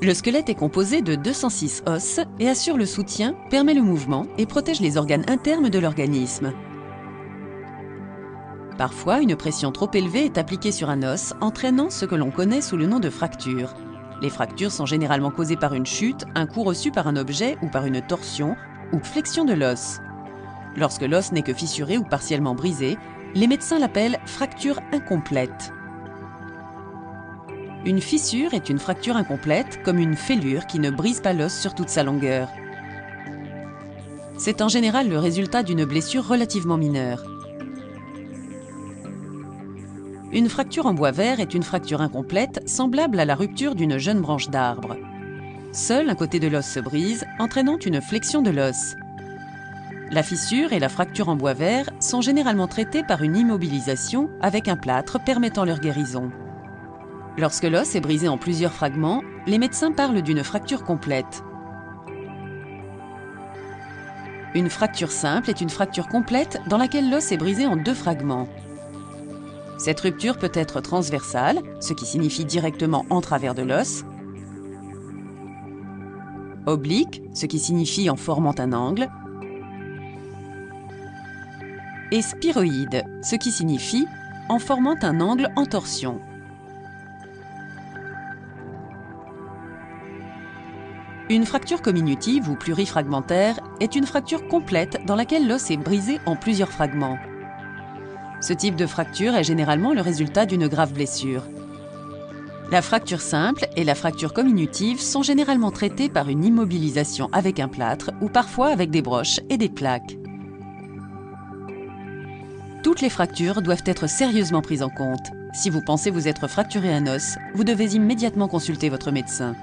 Le squelette est composé de 206 os et assure le soutien, permet le mouvement et protège les organes internes de l'organisme. Parfois, une pression trop élevée est appliquée sur un os, entraînant ce que l'on connaît sous le nom de fracture. Les fractures sont généralement causées par une chute, un coup reçu par un objet ou par une torsion ou flexion de l'os. Lorsque l'os n'est que fissuré ou partiellement brisé, les médecins l'appellent fracture incomplète. Une fissure est une fracture incomplète, comme une fêlure qui ne brise pas l'os sur toute sa longueur. C'est en général le résultat d'une blessure relativement mineure. Une fracture en bois vert est une fracture incomplète, semblable à la rupture d'une jeune branche d'arbre. Seul un côté de l'os se brise, entraînant une flexion de l'os. La fissure et la fracture en bois vert sont généralement traitées par une immobilisation avec un plâtre permettant leur guérison. Lorsque l'os est brisé en plusieurs fragments, les médecins parlent d'une fracture complète. Une fracture simple est une fracture complète dans laquelle l'os est brisé en 2 fragments. Cette rupture peut être transversale, ce qui signifie directement en travers de l'os, oblique, ce qui signifie en formant un angle, et spiroïde, ce qui signifie en formant un angle en torsion. Une fracture comminutive ou plurifragmentaire est une fracture complète dans laquelle l'os est brisé en plusieurs fragments. Ce type de fracture est généralement le résultat d'une grave blessure. La fracture simple et la fracture comminutive sont généralement traitées par une immobilisation avec un plâtre ou parfois avec des broches et des plaques. Toutes les fractures doivent être sérieusement prises en compte. Si vous pensez vous être fracturé un os, vous devez immédiatement consulter votre médecin.